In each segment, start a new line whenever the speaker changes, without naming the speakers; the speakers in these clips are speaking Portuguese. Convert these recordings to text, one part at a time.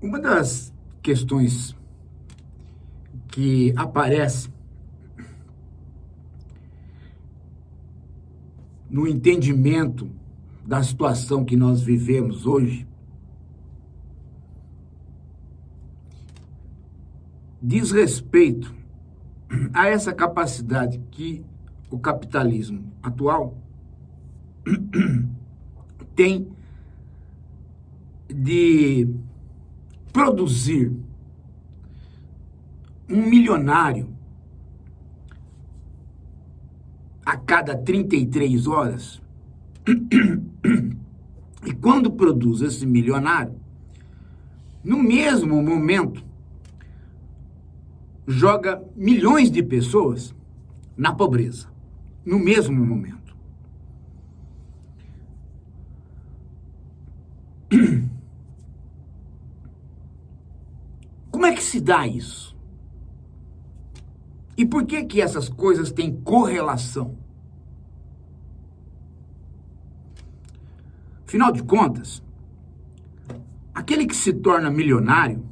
Uma das questões que aparece no entendimento da situação que nós vivemos hoje diz respeito a essa capacidade que o capitalismo atual tem de produzir um milionário a cada 33 horas. E quando produz esse milionário, no mesmo momento, joga milhões de pessoas na pobreza. No mesmo momento. Como é que se dá isso? E por que que essas coisas têm correlação? Afinal de contas, aquele que se torna milionário,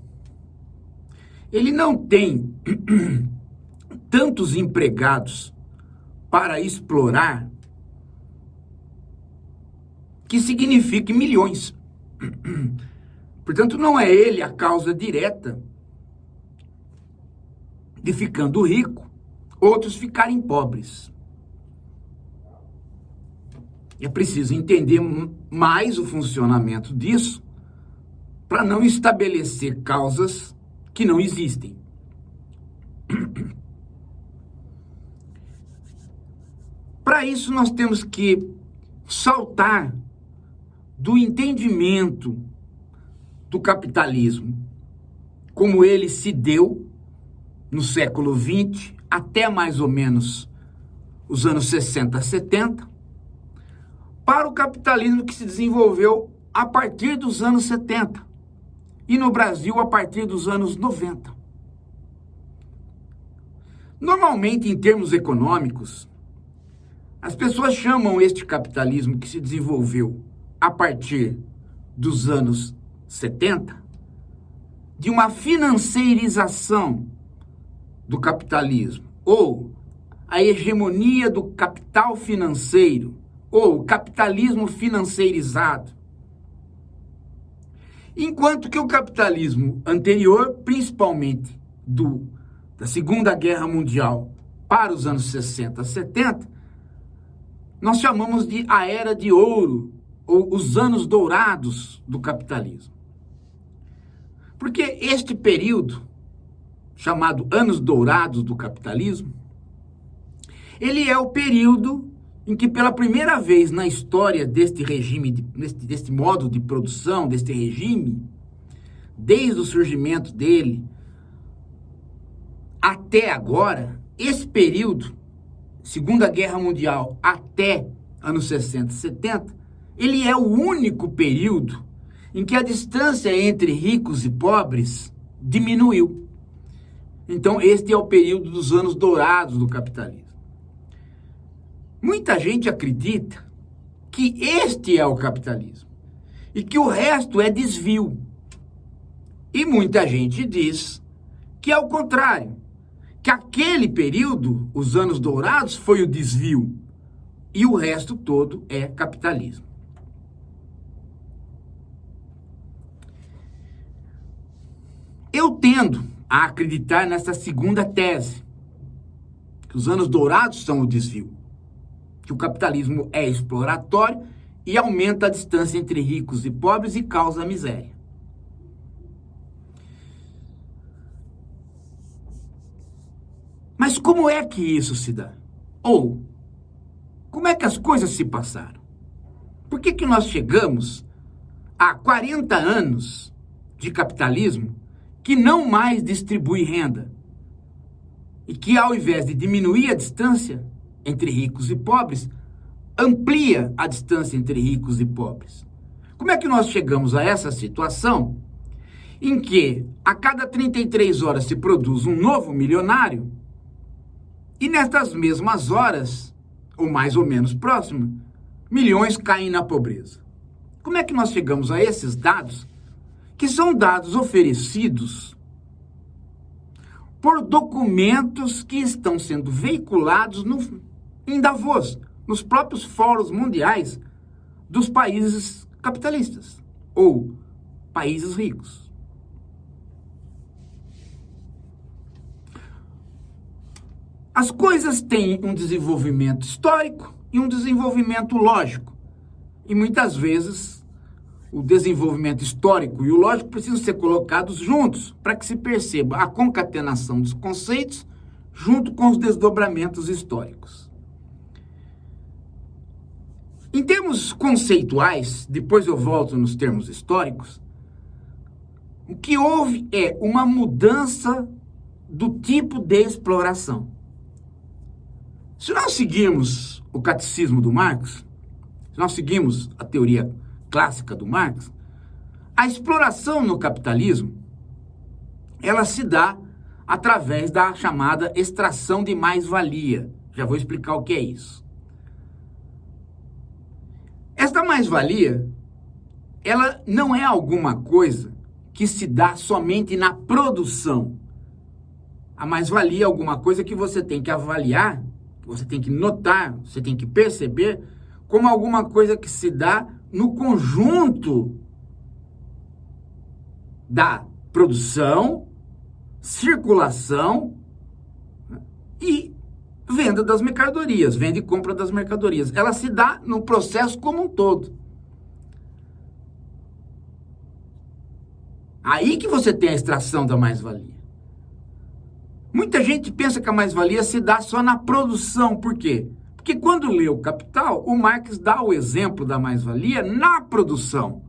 ele não tem tantos empregados para explorar que signifique milhões. Portanto, não é ele a causa direta de ficando rico, outros ficarem pobres. É preciso entender mais o funcionamento disso para não estabelecer causas que não existem. Para isso, nós temos que saltar do entendimento do capitalismo, como ele se deu no século XX, até mais ou menos os anos 60, 70, para o capitalismo que se desenvolveu a partir dos anos 70 e no Brasil a partir dos anos 90. Normalmente, em termos econômicos, as pessoas chamam este capitalismo que se desenvolveu a partir dos anos 70 de uma financeirização do capitalismo, ou a hegemonia do capital financeiro, ou capitalismo financeirizado. Enquanto que o capitalismo anterior, principalmente da Segunda Guerra Mundial para os anos 60, 70, nós chamamos de a Era de Ouro, ou os anos dourados do capitalismo. Porque este período, chamado anos dourados do capitalismo, ele é o período em que pela primeira vez na história deste regime, deste modo de produção, deste regime, desde o surgimento dele até agora, esse período, Segunda Guerra Mundial até anos 60 e 70, ele é o único período em que a distância entre ricos e pobres diminuiu. Então, este é o período dos anos dourados do capitalismo. Muita gente acredita que este é o capitalismo e que o resto é desvio. E muita gente diz que é o contrário, que aquele período, os anos dourados, foi o desvio e o resto todo é capitalismo. Eu tendo a acreditar nessa segunda tese, que os anos dourados são o desvio, que o capitalismo é exploratório e aumenta a distância entre ricos e pobres e causa a miséria. Mas como é que isso se dá? Ou, como é que as coisas se passaram? Por que que nós chegamos a 40 anos de capitalismo que não mais distribui renda e que, ao invés de diminuir a distância entre ricos e pobres, amplia a distância entre ricos e pobres? Como é que nós chegamos a essa situação em que a cada 33 horas se produz um novo milionário e nestas mesmas horas, ou mais ou menos próximo, milhões caem na pobreza? Como é que nós chegamos a esses dados que são dados oferecidos por documentos que estão sendo veiculados em Davos, nos próprios fóruns mundiais dos países capitalistas ou países ricos. As coisas têm um desenvolvimento histórico e um desenvolvimento lógico. E muitas vezes o desenvolvimento histórico e o lógico precisam ser colocados juntos para que se perceba a concatenação dos conceitos junto com os desdobramentos históricos. Em termos conceituais, depois eu volto nos termos históricos, o que houve é uma mudança do tipo de exploração. Se nós seguirmos o catecismo do Marx, se nós seguimos a teoria clássica do Marx, a exploração no capitalismo, ela se dá através da chamada extração de mais-valia. Já vou explicar o que é isso. Esta mais-valia, ela não é alguma coisa que se dá somente na produção. A mais-valia é alguma coisa que você tem que avaliar, você tem que notar, você tem que perceber como alguma coisa que se dá no conjunto da produção, circulação e venda das mercadorias, venda e compra das mercadorias. Ela se dá no processo como um todo. Aí que você tem a extração da mais-valia. Muita gente pensa que a mais-valia se dá só na produção. Por quê? Porque quando lê o Capital, o Marx dá o exemplo da mais-valia na produção.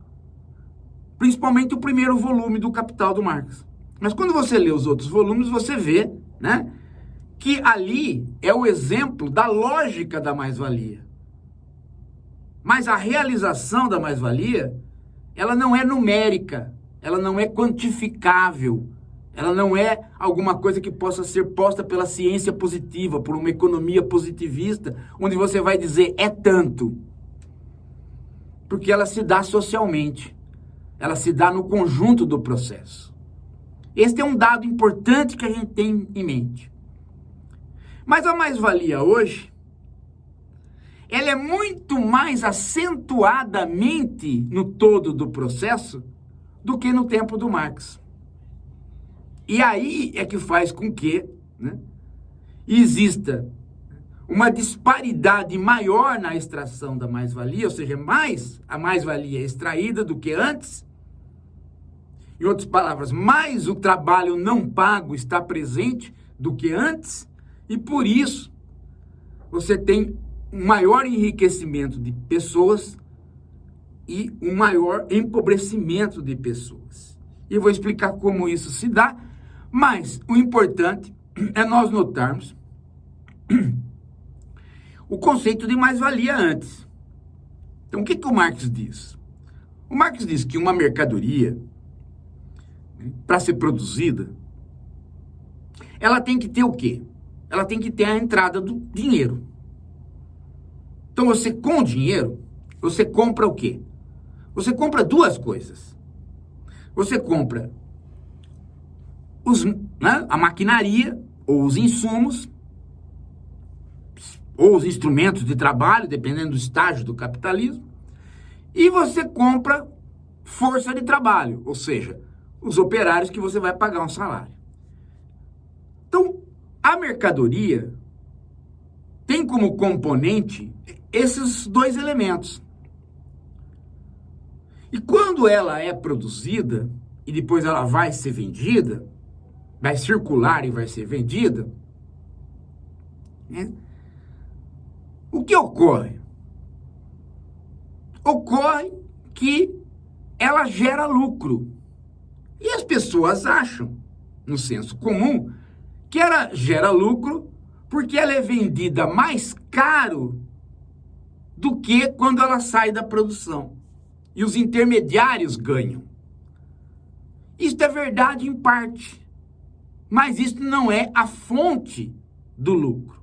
Principalmente o primeiro volume do Capital do Marx. Mas quando você lê os outros volumes, você vê, né, que ali é o exemplo da lógica da mais-valia. Mas a realização da mais-valia, ela não é numérica, ela não é quantificável. Ela não é alguma coisa que possa ser posta pela ciência positiva, por uma economia positivista, onde você vai dizer é tanto. Porque ela se dá socialmente. Ela se dá no conjunto do processo. Este é um dado importante que a gente tem em mente. Mas a mais-valia hoje, ela é muito mais acentuadamente no todo do processo do que no tempo do Marx. E aí é que faz com que, né, exista uma disparidade maior na extração da mais-valia, ou seja, a mais-valia é extraída do que antes. Em outras palavras, mais o trabalho não pago está presente do que antes, e por isso você tem um maior enriquecimento de pessoas e um maior empobrecimento de pessoas. E eu vou explicar como isso se dá. Mas o importante é nós notarmos o conceito de mais-valia antes. Então, o que o Marx diz? O Marx diz que uma mercadoria, para ser produzida, ela tem que ter o quê? Ela tem que ter a entrada do dinheiro. Então, você, com o dinheiro, você compra o quê? Você compra duas coisas. Você compra a maquinaria, ou os insumos, ou os instrumentos de trabalho, dependendo do estágio do capitalismo, e você compra força de trabalho, ou seja, os operários que você vai pagar um salário. Então, a mercadoria tem como componente esses dois elementos. E quando ela é produzida, e depois ela vai ser vendida, vai circular e vai ser vendida, né? O que ocorre? Ocorre que ela gera lucro. E as pessoas acham, no senso comum, que ela gera lucro porque ela é vendida mais caro do que quando ela sai da produção. E os intermediários ganham. Isto é verdade em parte. Mas isso não é a fonte do lucro.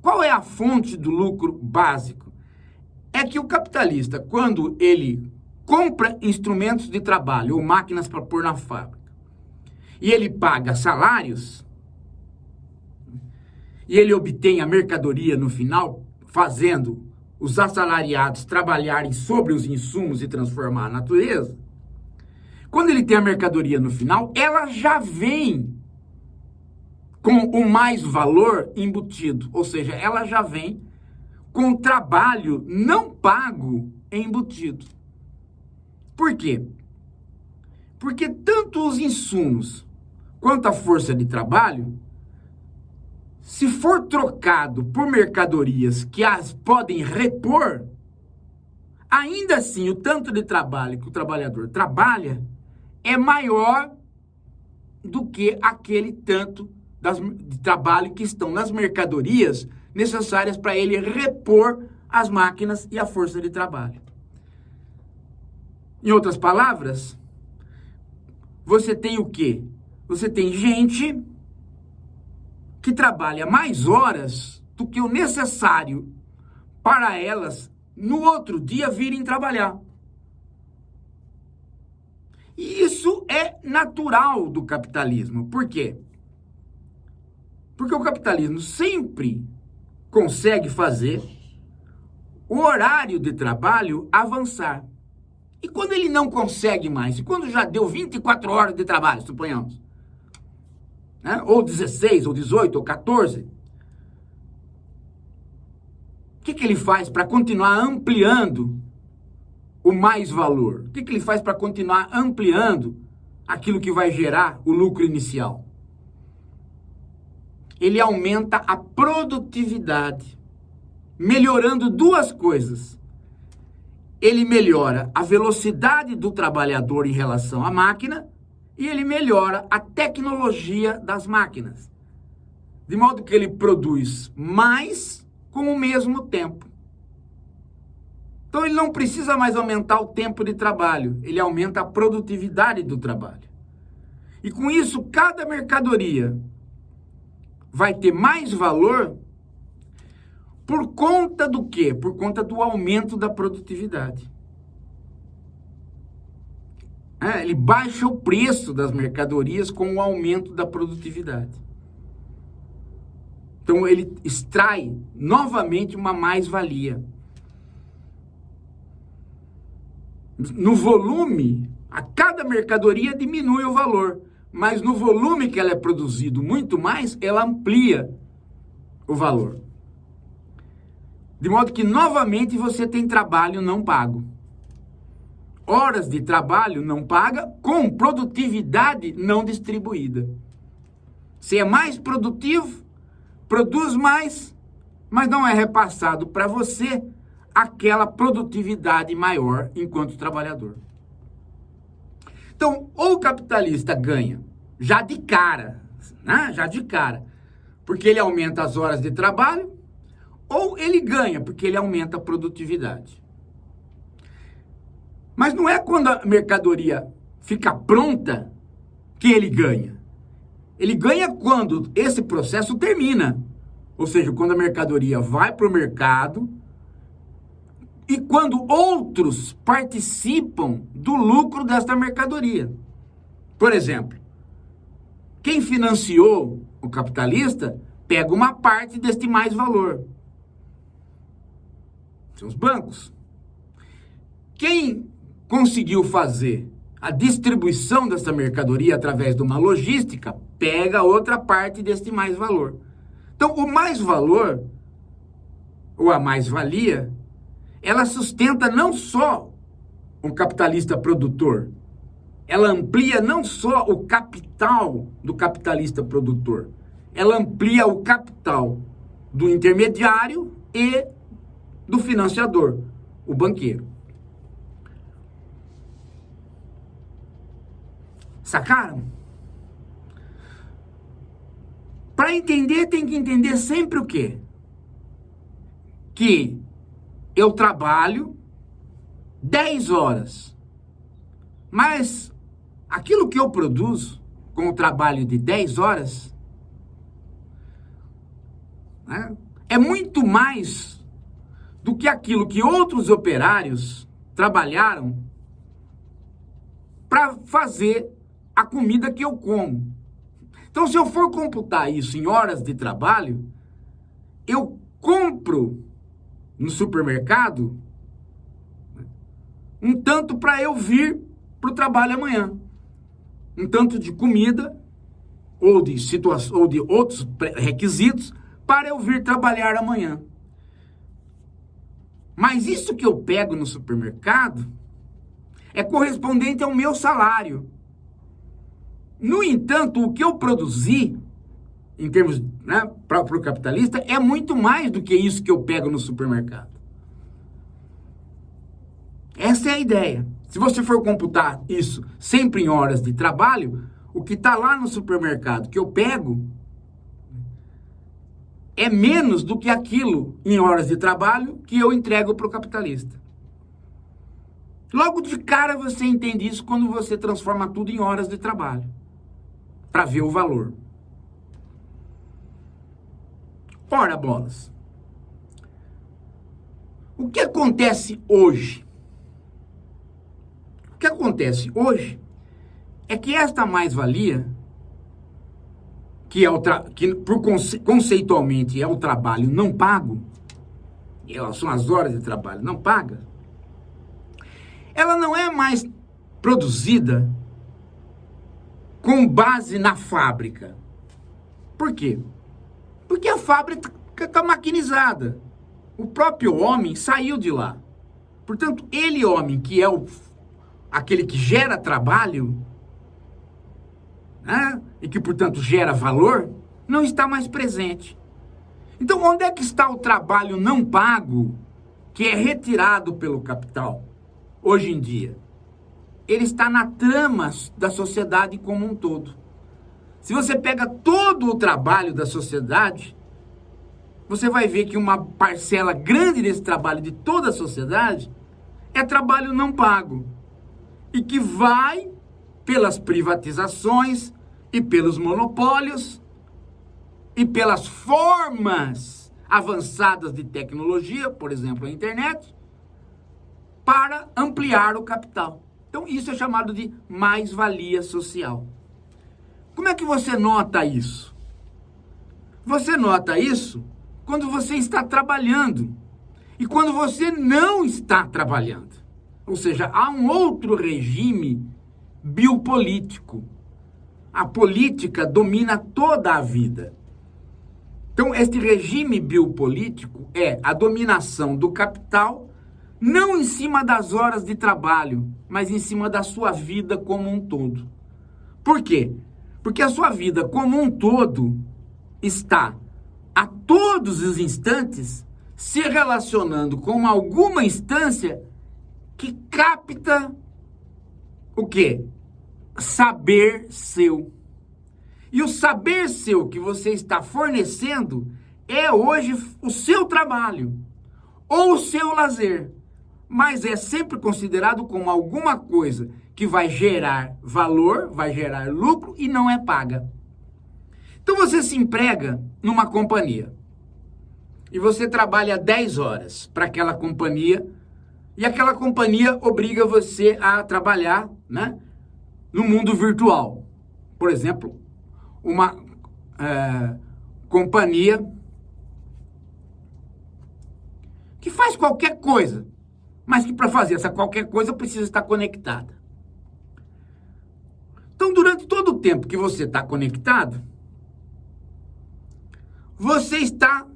Qual é a fonte do lucro básico? É que o capitalista, quando ele compra instrumentos de trabalho ou máquinas para pôr na fábrica, e ele paga salários, e ele obtém a mercadoria no final, fazendo os assalariados trabalharem sobre os insumos e transformar a natureza, quando ele tem a mercadoria no final, ela já vem com o mais valor embutido, ou seja, ela já vem com trabalho não pago embutido. Por quê? Porque tanto os insumos quanto a força de trabalho, se for trocado por mercadorias que as podem repor, ainda assim o tanto de trabalho que o trabalhador trabalha é maior do que aquele tanto de trabalho que estão nas mercadorias necessárias para ele repor as máquinas e a força de trabalho. Em outras palavras, você tem o quê? Você tem gente que trabalha mais horas do que o necessário para elas no outro dia virem trabalhar. E isso é natural do capitalismo. Por quê? Porque o capitalismo sempre consegue fazer o horário de trabalho avançar. E quando ele não consegue mais, e quando já deu 24 horas de trabalho, suponhamos, né? Ou 16, ou 18, ou 14, o que ele faz para continuar ampliando o mais valor? O que ele faz para continuar ampliando aquilo que vai gerar o lucro inicial? Ele aumenta a produtividade, melhorando duas coisas. Ele melhora a velocidade do trabalhador em relação à máquina e ele melhora a tecnologia das máquinas, de modo que ele produz mais com o mesmo tempo. Então ele não precisa mais aumentar o tempo de trabalho, ele aumenta a produtividade do trabalho. E com isso, cada mercadoria vai ter mais valor por conta do quê? Por conta do aumento da produtividade. Ele baixa o preço das mercadorias com o aumento da produtividade. Então ele extrai novamente uma mais-valia. No volume, a cada mercadoria diminui o valor, mas no volume que ela é produzido muito mais, ela amplia o valor. De modo que, novamente, você tem trabalho não pago. Horas de trabalho não paga com produtividade não distribuída. Você é mais produtivo, produz mais, mas não é repassado para você aquela produtividade maior enquanto trabalhador. Então, ou o capitalista ganha já de cara, né? Já de cara, porque ele aumenta as horas de trabalho, ou ele ganha porque ele aumenta a produtividade. Mas não é quando a mercadoria fica pronta que ele ganha. Ele ganha quando esse processo termina. Ou seja, quando a mercadoria vai para o mercado e quando outros participam do lucro desta mercadoria. Por exemplo, quem financiou o capitalista pega uma parte deste mais valor. São os bancos. Quem conseguiu fazer a distribuição dessa mercadoria através de uma logística pega outra parte deste mais valor. Então, o mais valor, ou a mais-valia, ela sustenta não só um capitalista produtor, ela amplia não só o capital do capitalista produtor, ela amplia o capital do intermediário e do financiador, o banqueiro. Sacaram? Para entender, tem que entender sempre o quê? Que eu trabalho 10 horas, mas aquilo que eu produzo com o trabalho de 10 horas, né, é muito mais do que aquilo que outros operários trabalharam para fazer a comida que eu como. Então, se eu for computar isso em horas de trabalho, eu compro no supermercado um tanto para eu vir para o trabalho amanhã. Um tanto de comida ou de outros requisitos para eu vir trabalhar amanhã. Mas isso que eu pego no supermercado é correspondente ao meu salário. No entanto, o que eu produzi, em termos, né, para o capitalista, é muito mais do que isso que eu pego no supermercado. Essa é a ideia. Se você for computar isso sempre em horas de trabalho, o que está lá no supermercado que eu pego é menos do que aquilo em horas de trabalho que eu entrego para o capitalista. Logo de cara você entende isso quando você transforma tudo em horas de trabalho, para ver o valor. Ora, bolas. O que acontece hoje? O que acontece hoje é que esta mais-valia, que conceitualmente é o trabalho não pago, são as horas de trabalho não pagas, ela não é mais produzida com base na fábrica. Por quê? Porque a fábrica está maquinizada. O próprio homem saiu de lá. Portanto, ele, homem, que é aquele que gera trabalho, né, e que, portanto, gera valor, não está mais presente. Então, onde é que está o trabalho não pago que é retirado pelo capital hoje em dia? Ele está na trama da sociedade como um todo. Se você pega todo o trabalho da sociedade, você vai ver que uma parcela grande desse trabalho de toda a sociedade é trabalho não pago. E que vai pelas privatizações e pelos monopólios e pelas formas avançadas de tecnologia, por exemplo, a internet, para ampliar o capital. Então, isso é chamado de mais-valia social. Como é que você nota isso? Você nota isso quando você está trabalhando e quando você não está trabalhando. Ou seja, há um outro regime biopolítico. A política domina toda a vida. Então, este regime biopolítico é a dominação do capital, não em cima das horas de trabalho, mas em cima da sua vida como um todo. Por quê? Porque a sua vida como um todo está, a todos os instantes, se relacionando com alguma instância que capta o quê? Saber seu. E o saber seu que você está fornecendo é hoje o seu trabalho ou o seu lazer, mas é sempre considerado como alguma coisa que vai gerar valor, vai gerar lucro e não é paga. Então você se emprega numa companhia e você trabalha 10 horas para aquela companhia e aquela companhia obriga você a trabalhar, né, no mundo virtual. Por exemplo, uma companhia que faz qualquer coisa, mas que para fazer essa qualquer coisa precisa estar conectada. Então, durante todo o tempo que você está conectado, você está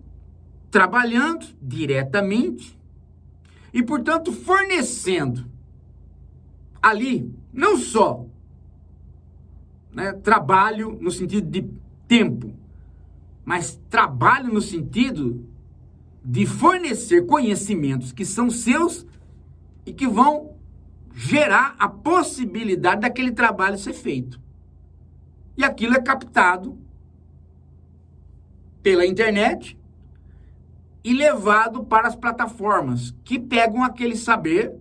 trabalhando diretamente e, portanto, fornecendo ali não só, né, trabalho no sentido de tempo, mas trabalho no sentido de fornecer conhecimentos que são seus e que vão gerar a possibilidade daquele trabalho ser feito. E aquilo é captado pela internet e levado para as plataformas que pegam aquele saber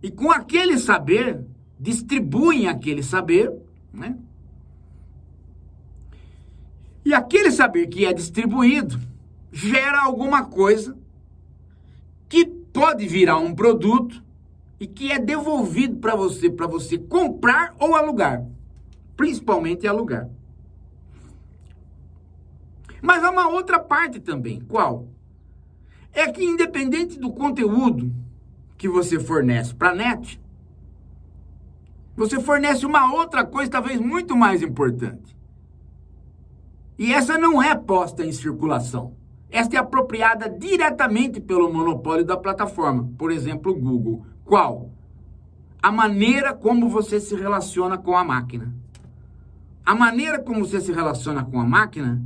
e com aquele saber distribuem aquele saber, né? E aquele saber que é distribuído gera alguma coisa que pode virar um produto e que é devolvido para você comprar ou alugar, principalmente alugar. Mas há uma outra parte também, qual? É que independente do conteúdo que você fornece para a net, você fornece uma outra coisa talvez muito mais importante. E essa não é posta em circulação. Esta é apropriada diretamente pelo monopólio da plataforma, por exemplo, o Google. Qual? A maneira como você se relaciona com a máquina. A maneira como você se relaciona com a máquina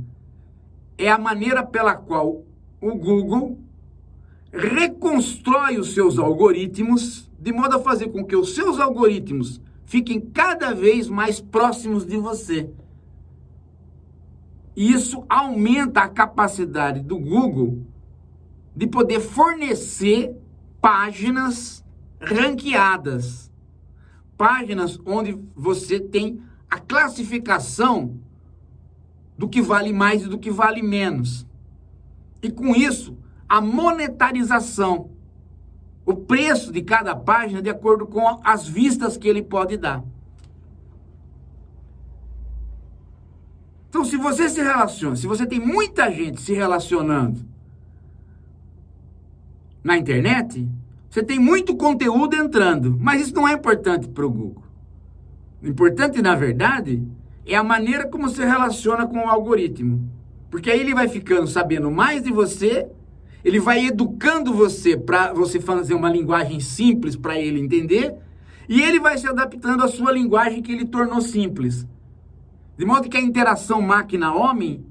é a maneira pela qual o Google reconstrói os seus algoritmos de modo a fazer com que os seus algoritmos fiquem cada vez mais próximos de você. E isso aumenta a capacidade do Google de poder fornecer páginas ranqueadas. Páginas onde você tem a classificação do que vale mais e do que vale menos. E com isso, a monetarização. O preço de cada página de acordo com as vistas que ele pode dar. Então, se você se relaciona, se você tem muita gente se relacionando na internet, você tem muito conteúdo entrando, mas isso não é importante para o Google. O importante, na verdade, é a maneira como você relaciona com o algoritmo. Porque aí ele vai ficando sabendo mais de você, ele vai educando você para você fazer uma linguagem simples para ele entender, e ele vai se adaptando à sua linguagem que ele tornou simples. De modo que a interação máquina-homem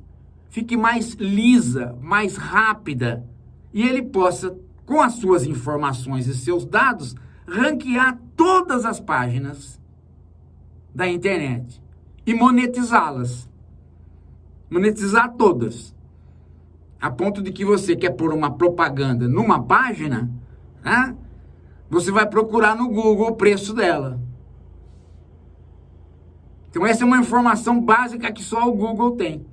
fique mais lisa, mais rápida, e ele possa, com as suas informações e seus dados, ranquear todas as páginas da internet e monetizá-las. Monetizar todas. A ponto de que você quer pôr uma propaganda numa página, né? Você vai procurar no Google o preço dela. Então essa é uma informação básica que só o Google tem.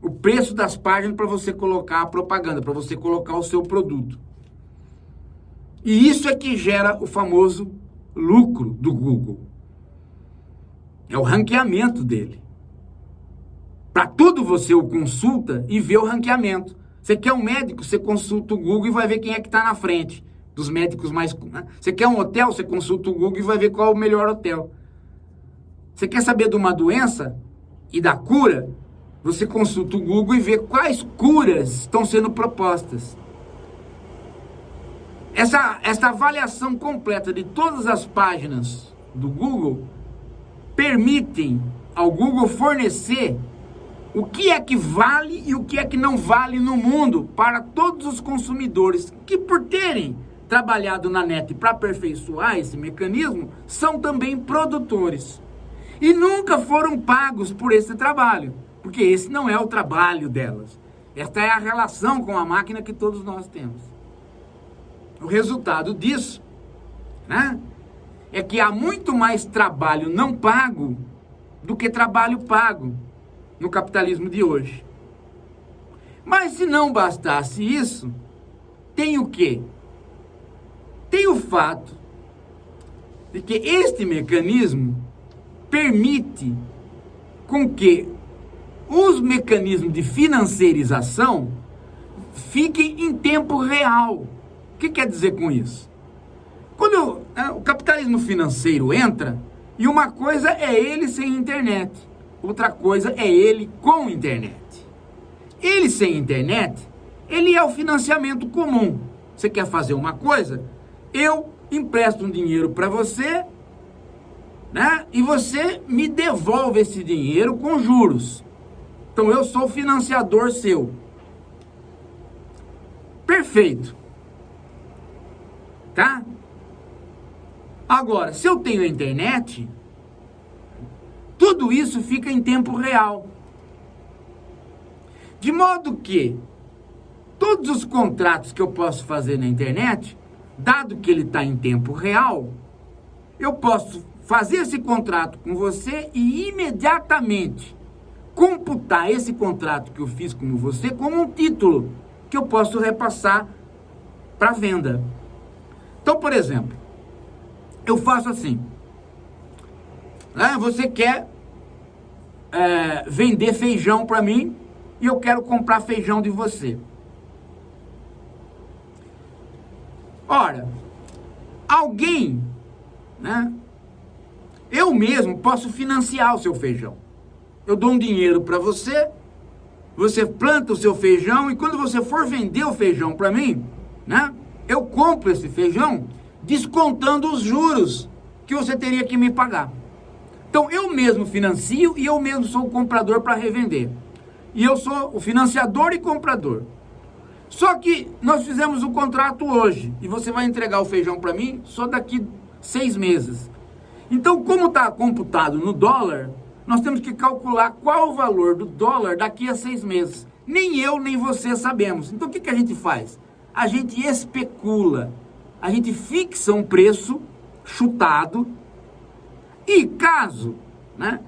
O preço das páginas para você colocar a propaganda, para você colocar o seu produto. E isso é que gera o famoso lucro do Google. É o ranqueamento dele. Para tudo você o consulta e vê o ranqueamento. Você quer um médico, você consulta o Google e vai ver quem é que está na frente dos médicos mais... Você quer um hotel, você consulta o Google e vai ver qual é o melhor hotel. Você quer saber de uma doença e da cura? Você consulta o Google e vê quais curas estão sendo propostas. Essa avaliação completa de todas as páginas do Google permitem ao Google fornecer o que é que vale e o que é que não vale no mundo para todos os consumidores que, por terem trabalhado na net para aperfeiçoar esse mecanismo, são também produtores. E nunca foram pagos por esse trabalho, porque esse não é o trabalho delas. Esta é a relação com a máquina que todos nós temos. O resultado disso, né, é que há muito mais trabalho não pago do que trabalho pago no capitalismo de hoje. Mas se não bastasse isso, tem o quê? Tem o fato de que este mecanismo permite com que os mecanismos de financiarização fiquem em tempo real. O que quer dizer com isso? Quando o capitalismo financeiro entra, e uma coisa é ele sem internet, outra coisa é ele com internet. Ele sem internet, ele é o financiamento comum. Você quer fazer uma coisa? Eu empresto um dinheiro para você, né? E você me devolve esse dinheiro com juros. Então eu sou financiador seu. Perfeito. Tá? Agora, se eu tenho a internet, tudo isso fica em tempo real. De modo que todos os contratos que eu posso fazer na internet, dado que ele está em tempo real, eu posso fazer esse contrato com você e imediatamente computar esse contrato que eu fiz com você como um título que eu posso repassar para venda. Então, por exemplo, eu faço assim, né? Você quer vender feijão para mim e eu quero comprar feijão de você. Ora, alguém, né? Eu mesmo posso financiar o seu feijão. Eu dou um dinheiro para você, você planta o seu feijão e quando você for vender o feijão para mim, né? Eu compro esse feijão descontando os juros que você teria que me pagar. Então eu mesmo financio e eu mesmo sou o comprador para revender. E eu sou o financiador e comprador. Só que nós fizemos o contrato hoje e você vai entregar o feijão para mim só daqui 6 meses. Então, como está computado no dólar, nós temos que calcular qual o valor do dólar daqui a 6 meses. Nem eu, nem você sabemos. Então, o que a gente faz? A gente especula. A gente fixa um preço chutado e caso, né,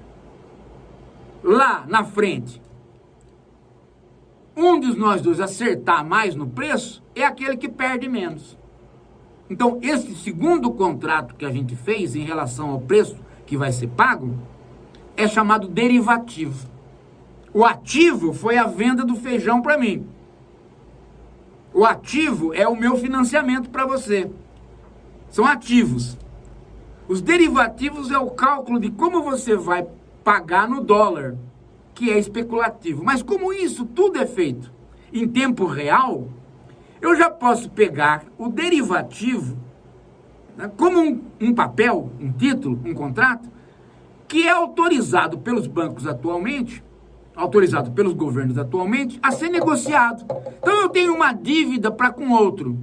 lá na frente, um de nós dois acertar mais no preço, é aquele que perde menos. Então, esse segundo contrato que a gente fez em relação ao preço que vai ser pago, é chamado derivativo. O ativo foi a venda do feijão para mim. O ativo é o meu financiamento para você. São ativos. Os derivativos é o cálculo de como você vai pagar no dólar, que é especulativo. Mas como isso tudo é feito em tempo real, eu já posso pegar o derivativo, né, como um papel, um título, um contrato, que é autorizado pelos bancos atualmente, autorizado pelos governos atualmente, a ser negociado. Então eu tenho uma dívida para com outro,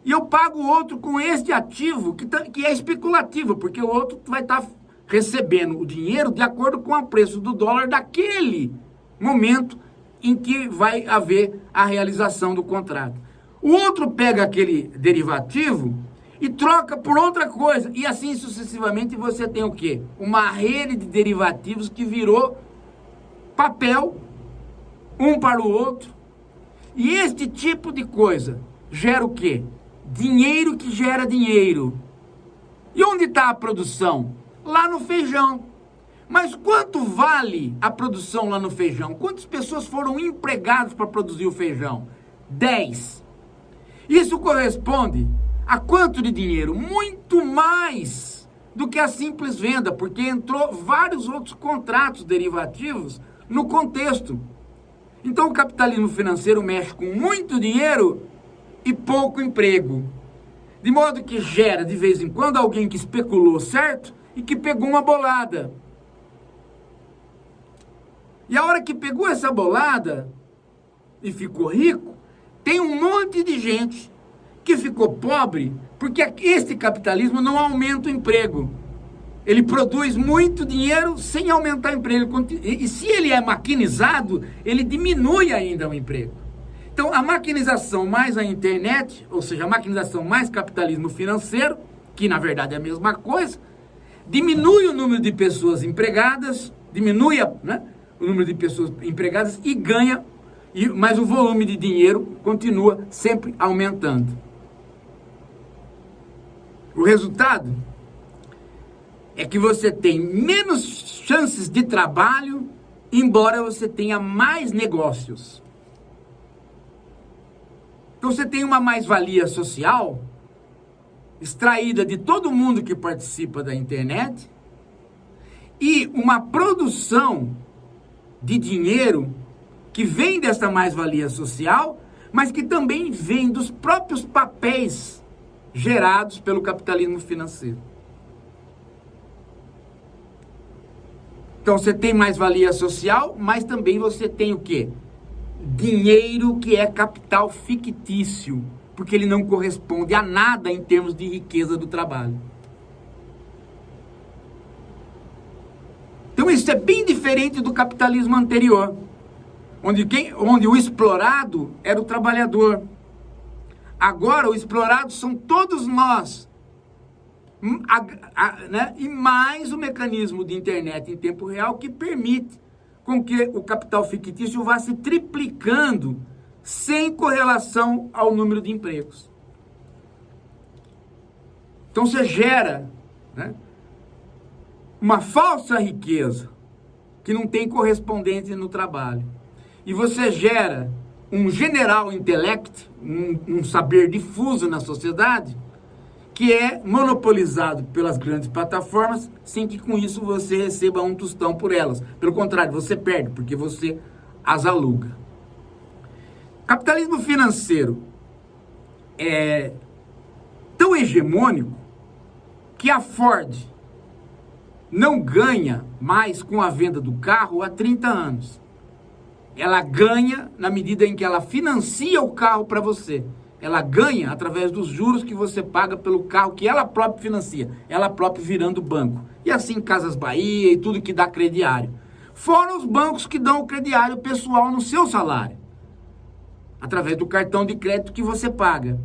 e eu pago o outro com este ativo que é especulativo, porque o outro vai estar recebendo o dinheiro de acordo com o preço do dólar daquele momento em que vai haver a realização do contrato. O outro pega aquele derivativo e troca por outra coisa. E assim sucessivamente você tem o quê? Uma rede de derivativos que virou papel, um para o outro. E este tipo de coisa gera o quê? Dinheiro que gera dinheiro. E onde está a produção? Lá no feijão. Mas quanto vale a produção lá no feijão? Quantas pessoas foram empregadas para produzir o feijão? 10. Isso corresponde a quanto de dinheiro? Muito mais do que a simples venda, porque entrou vários outros contratos derivativos no contexto. Então o capitalismo financeiro mexe com muito dinheiro e pouco emprego. De modo que gera de vez em quando alguém que especulou certo e que pegou uma bolada. E a hora que pegou essa bolada e ficou rico, tem um monte de gente que ficou pobre porque este capitalismo não aumenta o emprego. Ele produz muito dinheiro sem aumentar o emprego. E se ele é maquinizado, ele diminui ainda o emprego. Então, a maquinização mais a internet, ou seja, a maquinização mais capitalismo financeiro, que na verdade é a mesma coisa, diminui o número de pessoas empregadas, diminui o número de pessoas empregadas e ganha, mas o volume de dinheiro continua sempre aumentando. O resultado é que você tem menos chances de trabalho, embora você tenha mais negócios. Então você tem uma mais-valia social extraída de todo mundo que participa da internet e uma produção de dinheiro que vem dessa mais-valia social, mas que também vem dos próprios papéis gerados pelo capitalismo financeiro. Então você tem mais-valia social, mas também você tem o quê? Dinheiro que é capital fictício, porque ele não corresponde a nada em termos de riqueza do trabalho. Então isso é bem diferente do capitalismo anterior, onde o explorado era o trabalhador. Agora o explorado são todos nós, né? E mais o mecanismo de internet em tempo real que permite com que o capital fictício vá se triplicando sem correlação ao número de empregos. Então você gera né? Uma falsa riqueza que não tem correspondente no trabalho. E você gera um general intellect, um saber difuso na sociedade, que é monopolizado pelas grandes plataformas, sem que com isso você receba um tostão por elas. Pelo contrário, você perde, porque você as aluga. Capitalismo financeiro é tão hegemônico que a Ford não ganha mais com a venda do carro há 30 anos. Ela ganha na medida em que ela financia o carro para você. Ela ganha através dos juros que você paga pelo carro que ela própria financia. Ela própria virando banco. E assim Casas Bahia e tudo que dá crediário. Fora os bancos que dão o crediário pessoal no seu salário. Através do cartão de crédito que você paga.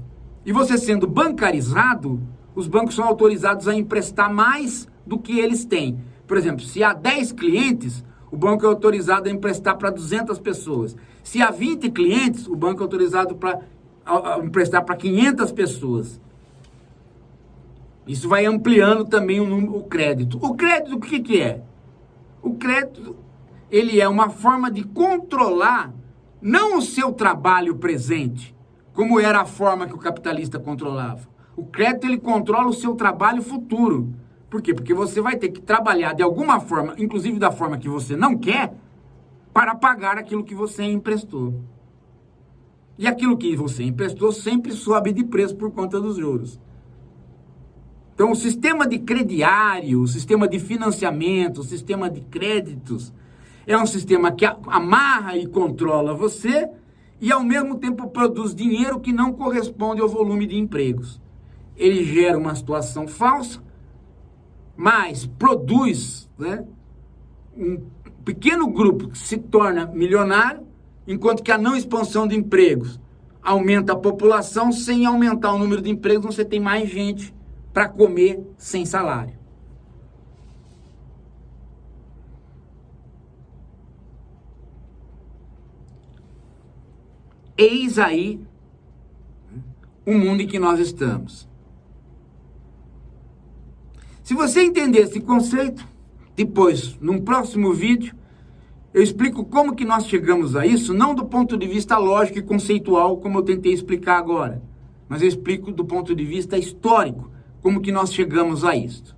E você sendo bancarizado, os bancos são autorizados a emprestar mais do que eles têm. Por exemplo, se há 10 clientes, o banco é autorizado a emprestar para 200 pessoas. Se há 20 clientes, o banco é autorizado para emprestar para 500 pessoas. Isso vai ampliando também o crédito. O crédito, o que é? O crédito, ele é uma forma de controlar não o seu trabalho presente, como era a forma que o capitalista controlava. O crédito, ele controla o seu trabalho futuro. Por quê? Porque você vai ter que trabalhar de alguma forma, inclusive da forma que você não quer, para pagar aquilo que você emprestou. E aquilo que você emprestou sempre sobe de preço por conta dos juros. Então, o sistema de crediário, o sistema de financiamento, o sistema de créditos, é um sistema que amarra e controla você e, ao mesmo tempo, produz dinheiro que não corresponde ao volume de empregos. Ele gera uma situação falsa, mas produz, né, um pequeno grupo que se torna milionário, enquanto que a não expansão de empregos aumenta a população. Sem aumentar o número de empregos, você tem mais gente para comer sem salário. Eis aí o mundo em que nós estamos. Se você entender esse conceito, depois, num próximo vídeo, eu explico como que nós chegamos a isso, não do ponto de vista lógico e conceitual, como eu tentei explicar agora, mas eu explico do ponto de vista histórico, como que nós chegamos a isso.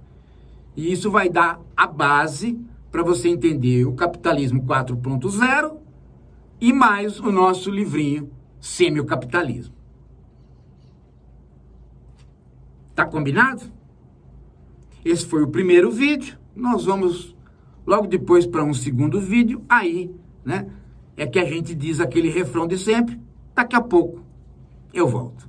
E isso vai dar a base para você entender o capitalismo 4.0 e mais o nosso livrinho Semi-Capitalismo. Tá combinado? Esse foi o primeiro vídeo. Nós vamos logo depois para um segundo vídeo. Aí, né, é que a gente diz aquele refrão de sempre. Daqui a pouco eu volto.